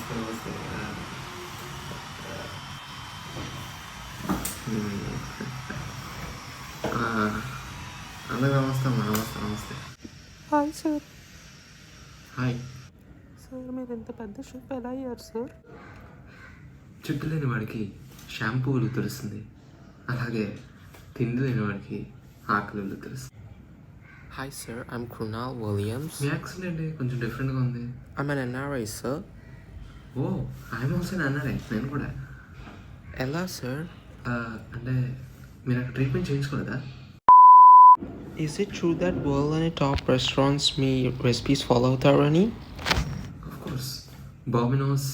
నమస్తే నమస్తే. అందరూ నమస్తే అమ్మా. నమస్తే నమస్తే. Hi sir. హాయ్ సార్ మీరు ఎంత పెద్ద షెఫ్ ఎలా అయ్యారు సార్? జుట్టు లేని వాడికి షాంపూలు తెలుస్తుంది, అలాగే తిండి లేని వాడికి ఆకలి తెలుస్తుంది. Hi sir, I'm Krunal Williams. మీ యాక్సెంట్ ఏంటి కొంచెం డిఫరెంట్గా ఉంది? I'm an NRI sir. Oh I'm also అన్నారే, నేను కూడా. Ella sir. అంటే మీరు అక్కడ ట్రీట్మెంట్ చేయించుకోలేదా? Is it true that world and top restaurants me recipes follow thoroughly? Of course Domino's,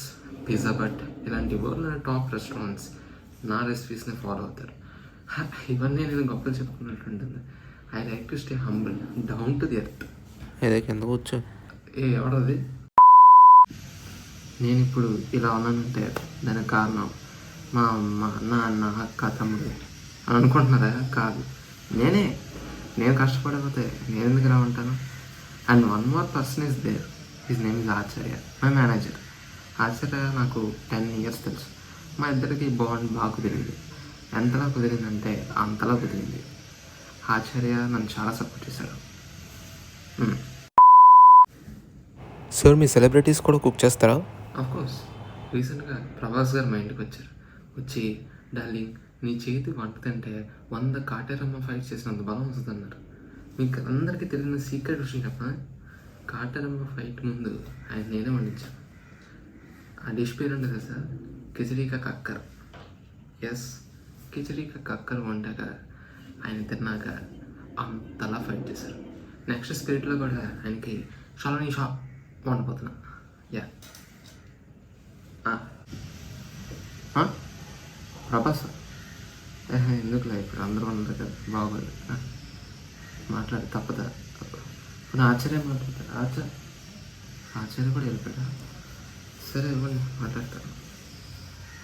pizza but ఇలాంటి వరల్డ్ టాప్ రెస్టారెంట్స్ నా రెసిపీస్ని ఫాలో అవుతారు. ఇవన్నీ నేను గొప్పలు చెప్పుకున్నట్టుంటుంది. I like to stay humble, down to the earth. ఏదైతే ఎందుకు వచ్చు? ఎవడది? నేను ఇప్పుడు ఇలా ఉన్నానంటే దానికి కారణం మా అమ్మ, నాన్న, అక్క, తమ్ముడు అని అనుకుంటున్నారా? కాదు, నేను కష్టపడకపోతే నేను ఎందుకు ఇలా ఉంటాను? And one more person is there, his name is Acharya, my manager. Acharya నాకు 10 years తెలుసు. మా ఇద్దరికి బాండ్ బాగా కుదిరింది. ఎంతలా కుదిరిందంటే అంతలా కుదిరింది. ఆచార్య నన్ను చాలా సపోర్ట్ చేశాడు. సార్ మీ సెలబ్రిటీస్ కూడా కుక్ చేస్తారా? కోర్స్ రీసెంట్గా ప్రభాస్ గారు మా ఇంటికి వచ్చి డార్లింగ్ నీ చేతి వంట తింటే 100 కాటేరమ్మ ఫైట్ చేసినంత బలం వస్తుంది అన్నారు. మీకు అందరికీ తెలియని సీక్రెట్ విషయం చెప్పా, కాటేరమ్మ ఫైట్ ముందు ఆయన నేనే వండించాను. ఆ డిష్ పేరు ఉంటుంది కదా సార్, కిచడీకా కక్కర్. ఎస్, కిచడీకా కక్కర్ వండాక ఆయన తిన్నాక అంతలా ఫైట్ చేశారు. నెక్స్ట్ స్పిరిట్లో కూడా ఆయనకి షాలని షాప్ వండిపోతున్నా. యా ప్రభాస్ ఎందుకులే, ఇప్పుడు అందరూ ఉన్నారు కదా, బాగోదు మాట్లాడి తప్పదా? ఇప్పుడు ఆచార్య మాట్లాడతారు. ఆచార్య కూడా వెళ్ళిపోయా. సరే ఇవ్వండి, మాట్లాడతాను.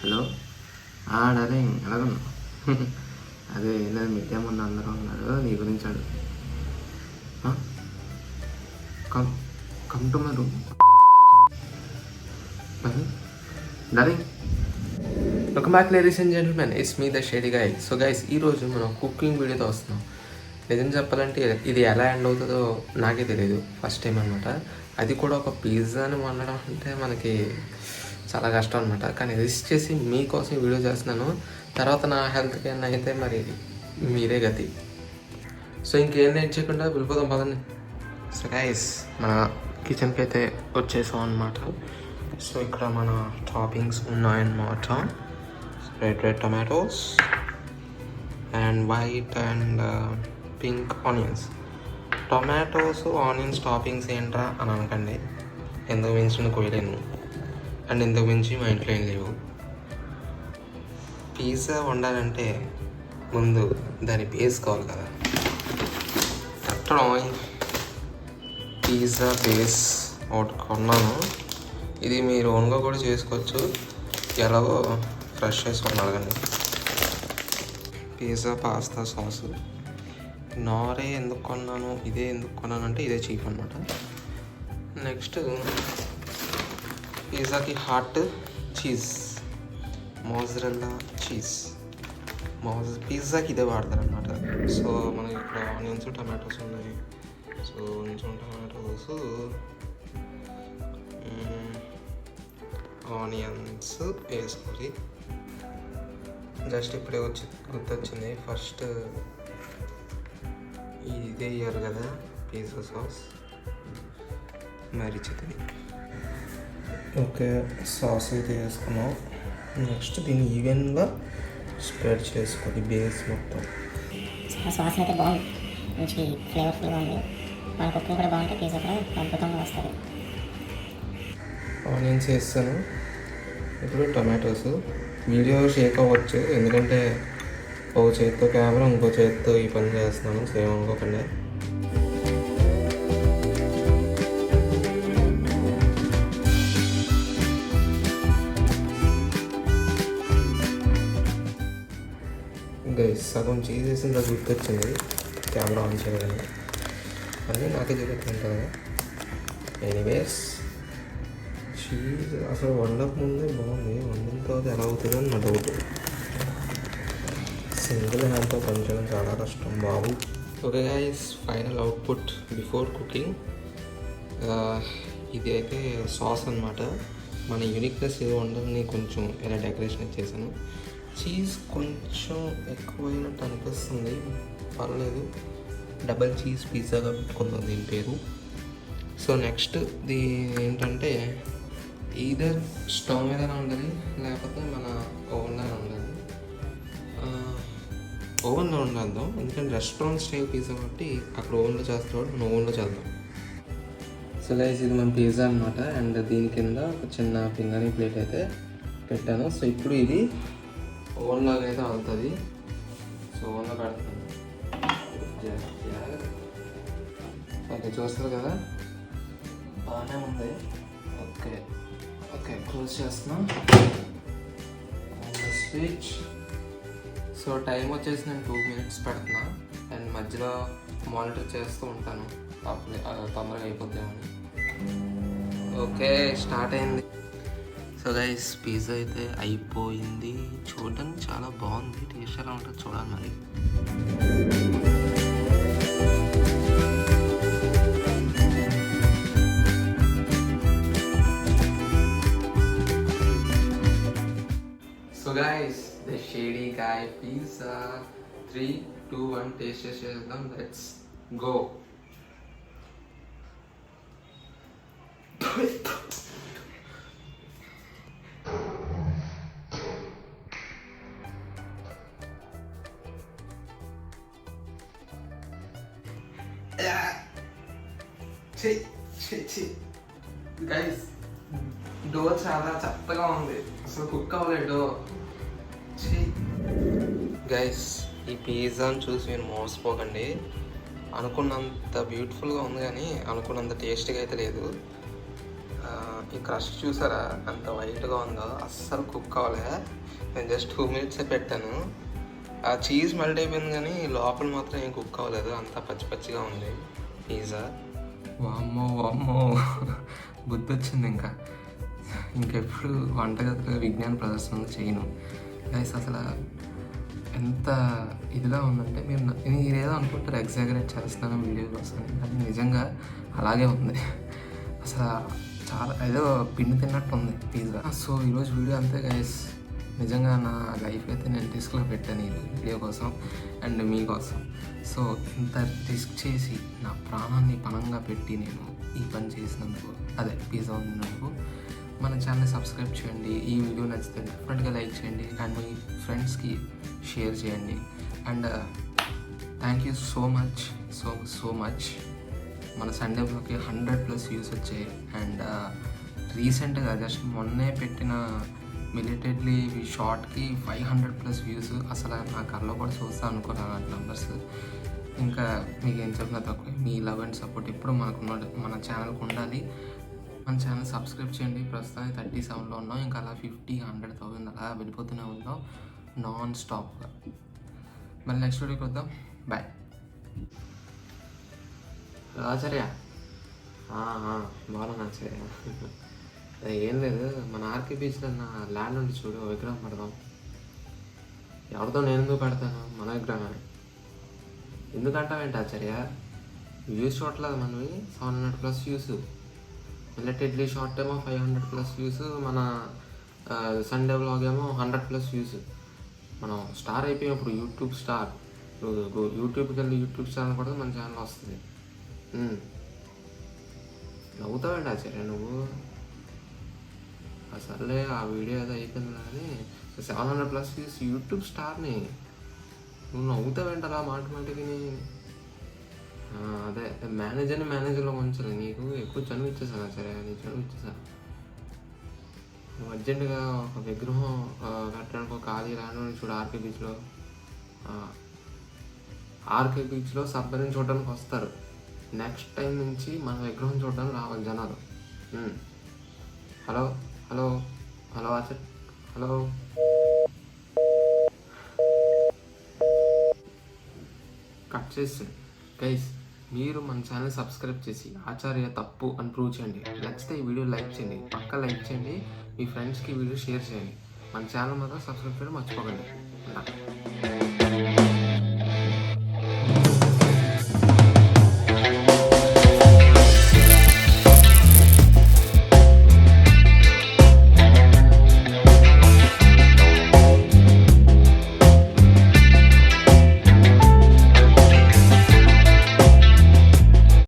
హలో డార్లింగ్, ఎలాగన్నా? అదే నేను మిడ్ ముందు అందరూ ఉన్నారు, నీ గురించి అడుగు. Come to my room darling. Welcome back ladies and gentlemen, it's me the shady guy. So guys, ఈరోజు మనం కుకింగ్ వీడియోతో వస్తున్నాం. నిజం చెప్పాలంటే ఇది ఎలా ఎండ్ అవుతుందో నాకే తెలియదు, ఫస్ట్ టైం అనమాట. అది కూడా ఒక పిజ్జాని వండడం అంటే మనకి చాలా కష్టం అనమాట. కానీ రిస్క్ చేసి మీకోసం వీడియో చేస్తున్నాను. తర్వాత నా హెల్త్కి ఏమైనా అయితే మరి మీరే గతి. సో ఇంకేం నేర్చకుండా చేయకుండా వెళ్ళిపోదాం పదండి. సో గైస్, మన కిచెన్కి అయితే వచ్చేసాం అనమాట. సో ఇక్కడ మన టాపింగ్స్ ఉన్నాయన్నమాట. Red tomatoes and white and pink onions. Tomatoes, onions toppings ఏంట్రా అని అనకండి, ఎందుకు మించి కోయలేను అండ్ ఎందుకు మించి మా ఇంట్లో ఏం లేవు. పిజ్జా వండాలంటే ముందు దాన్ని బేస్ కావాలి కదా. కట్టడం పిజ్జా బేస్ ఒకటి కొన్నాను. ఇది మీరు ఓన్గా కూడా చేసుకోవచ్చు, ఎలాగో ఫ్రెష్ చేసుకొని అడగండి. పిజ్జా పాస్తా సాసు నారే ఎందుకు కొన్నాను, ఇదే ఎందుకు కొన్నాను అంటే ఇదే చీప్ అనమాట. నెక్స్ట్ పిజ్జాకి హాట్ చీజ్, మోజరెల్లా చీజ్. పిజ్జాకి ఇదే వాడతారు అనమాట. సో మనకి ఇక్కడ ఆనియన్స్, టమాటోస్ ఉన్నాయి. సో కొంచెం టమాటోస్, ఆనియన్స్ వేసుకోవాలి. జస్ట్ ఇప్పుడే గుర్తొచ్చింది, ఫస్ట్ ఇదే వేయాలి కదా పిజ్జా సాస్, మరిచిది. ఓకే, సాస్ అయితే వేసుకున్నాం. నెక్స్ట్ దీన్ని ఈవెన్గా స్ప్రెడ్ చేసుకోవాలి బేస్ మొత్తం. సాస్ అయితే బాగుంది, మంచి ఫ్లేవర్ఫుల్గా ఉంది. మన కుకింగ్ కూడా బాగుంటే పిజ్జా కూడా అద్భుతంగా వస్తుంది. ఆనియన్స్ వేస్తాను. ఇప్పుడు టమాటోస్. వీడియో షేక్ అవ్వచ్చు ఎందుకంటే ఒక చేతితో కెమెరా, ఇంకో చేతితో ఈ పని చేస్తున్నాను. సేమ్ అనుకోకండి. గైస్, సగం చీజ్ వేసిన తర్వాత గుర్తొచ్చింది కెమెరా ఆన్ చేయాలని. అన్నీ నాకే జరుగుతుంది కదా. ఎనీవేస్ చీజ్ అసలు వండక ముందే బాగుంది, వండిన తర్వాత ఎలా అవుతుందో అని నా డౌట్. సింగిల్ హ్యాండ్తో పనిచేయడం చాలా కష్టం బాబు. Okay guys, final output before cooking. ఇది అయితే సాస్ అనమాట. మన యూనిక్నెస్ ఏదో ఉండాలని కొంచెం ఇలా డెకరేషన్ చేశాను. చీజ్ కొంచెం ఎక్కువైనట్టు అనిపిస్తుంది, పర్లేదు. డబల్ చీజ్ పిజ్జాగా పెట్టుకుందాం దీని పేరు. సో నెక్స్ట్ ఏంటంటే ఈధర్ స్టవ్ మీద ఉండాలి, లేకపోతే మన ఓవెన్లో ఉండాలి. ఓవెన్లో ఉండాలి, ఎందుకంటే రెస్టారెంట్ స్టైల్ పిజ్జా కాబట్టి అక్కడ ఓవెన్లో చేస్తాడు, మనం ఓవెన్లో చేద్దాం. సో గైస్, ఇది మన పిజ్జా అనమాట. అండ్ దీని కింద ఒక చిన్న పింగని ప్లేట్ అయితే పెట్టాను. సో ఇప్పుడు ఇది ఓవెన్లోకి అయితే అవుతుంది. సో ఓవెన్లో పెడతాను. ఓకే, చూస్తారు కదా, బాగానే ఉంది. ఓకే ఓకే, క్లోజ్ చేస్తున్నా స్విచ్. సో టైం వచ్చేసి నేను 2 minutes పెడుతున్నా. అండ్ మధ్యలో మానిటర్ చేస్తూ ఉంటాను, అప్పుడు తొందరగా అయిపోద్దామని. ఓకే, స్టార్ట్ అయింది. సో గైస్, పిజ్జా అయితే అయిపోయింది. చూడడానికి చాలా బాగుంది, టేస్ట్ ఎలా ఉంటుందో చూడాలి మరి. So guys, the shady guy pizza. 3, 2, 1 taste చేసేద్దాం. Let's go. గైస్, డో చాలా చెత్తగా ఉంది, అసలు కుక్ అవ్వలేదు. గైస్, ఈ పిజ్జాని చూసి మీరు మోసపోకండి. అనుకున్నంత బ్యూటిఫుల్గా ఉంది కానీ అనుకున్నంత టేస్టీగా అయితే లేదు. ఈ క్రస్ట్ చూసారా అంత వైట్గా ఉందో, అస్సలు కుక్ అవ్వలే. నేను జస్ట్ 2 minutes పెట్టాను. ఆ చీజ్ మెల్ట్ అయిపోయింది కానీ లోపల మాత్రం ఏం కుక్ అవ్వలేదు, అంతా పచ్చి పచ్చిగా ఉంది పిజ్జా. వామ్మో వామ్మో, బుద్ధి వచ్చింది. ఇంకెప్పుడు వంటగదిలో విజ్ఞాన ప్రదర్శన చేయను గైస్. అసలు ఎంత ఇదిగా ఉందంటే మీరు ఏదో అనుకుంటారు ఎగ్జాగరేట్ చేస్తున్నాను వీడియో కోసం, కానీ నిజంగా అలాగే ఉంది. అసలు చాలా ఏదో పిండి తిన్నట్టు ఉంది పిజ్జా. సో ఈరోజు వీడియో అంతే గైస్. నిజంగా నా లైఫ్ అయితే నేను రిస్క్లో పెట్టాను ఈ వీడియో కోసం అండ్ మీకోసం. సో ఇంత రిస్క్ చేసి నా ప్రాణాన్ని పణంగా పెట్టి నేను ఈ పని చేసినందుకు, అదే పిజ్జా ఉన్నందుకు, మన ఛానల్ని సబ్స్క్రైబ్ చేయండి. ఈ వీడియో నచ్చితే డెఫినెట్గా లైక్ చేయండి అండ్ మీ ఫ్రెండ్స్కి షేర్ చేయండి. And thank you so much. మన సండే బ్లాగ్కి 100+ వ్యూస్ వచ్చాయి. అండ్ రీసెంట్గా జస్ట్ మొన్నే పెట్టిన మిలిటెడ్లీ షార్ట్కి 500+ వ్యూస్. అసలు నా కళ్ళలో కూడా చూస్తా అనుకోను అలాంటి నెంబర్స్. ఇంకా మీకు ఏం చెప్పినా తక్కువ. మీ లవ్ అండ్ సపోర్ట్ ఎప్పుడు మన ఛానల్కి ఉండాలి. మన ఛానల్ సబ్స్క్రైబ్ చేయండి. ప్రస్తుతానికి 37లో ఉన్నాం, ఇంకా అలా 50, 100,000 అలా వెళ్ళిపోతూనే ఉన్నాం నాన్ స్టాప్గా. మళ్ళీ నెక్స్ట్ వీడియోకి వద్దాం. బాయ్. ఆచార్య బాగున్నా ఆచార్య. ఏం లేదు, మన ఆర్కే బీచ్లో నా ల్యాండ్ ఉండి చూడు, విగ్రహం పెడదాం. ఎవరితో నేను ఎందుకు పెడతాను, మన విగ్రహం. ఎందుకంటావేంటి ఆచార్య? వ్యూస్ చూడలేదు మనవి 700+ వ్యూస్. మిలిటెడ్లీ షార్ట్ ఏమో 500+ వ్యూస్. మన సండే వ్లాగ్ ఏమో 100+ వ్యూస్. మనం స్టార్ అయిపోయాం ఇప్పుడు, యూట్యూబ్ స్టార్. యూట్యూబ్కి వెళ్ళి యూట్యూబ్ ఛానల్ కూడా మన ఛానల్ వస్తుంది. నవ్వుతావేంటి ఆచార్య నువ్వు? అసలే ఆ వీడియో ఏదో అయిపోయింది కానీ 700+ వ్యూస్, యూట్యూబ్ స్టార్ని నువ్వు నవ్వుతావేంటి అలా మాటికి? అదే మేనేజర్లో ఉంచాలి. నీకు ఎక్కువ చనువు ఇచ్చేసాను సరే, నీ చనువు ఇచ్చేసాను. నువ్వు అర్జెంటుగా ఒక విగ్రహం కట్టడానికి ఒక ఖాళీ రాను చూడు ఆర్కే బీచ్లో సబ్మెరీన్ చూడడానికి వస్తారు. నెక్స్ట్ టైం నుంచి మన విగ్రహం చూడడానికి రావాలి జనాలు. Hello hello hello archer hello. Cut చేస్తుంది గైస్. మీరు మన ఛానల్ సబ్స్క్రైబ్ చేసి ఆచార్య తప్పు అని ప్రూవ్ చేయండి. నచ్చితే ఈ వీడియో లైక్ చేయండి, పక్కా లైక్ చేయండి, మీ ఫ్రెండ్స్కి వీడియో షేర్ చేయండి. మన ఛానల్ మాత్రం సబ్స్క్రైబ్ చేయడం మర్చిపోకండి.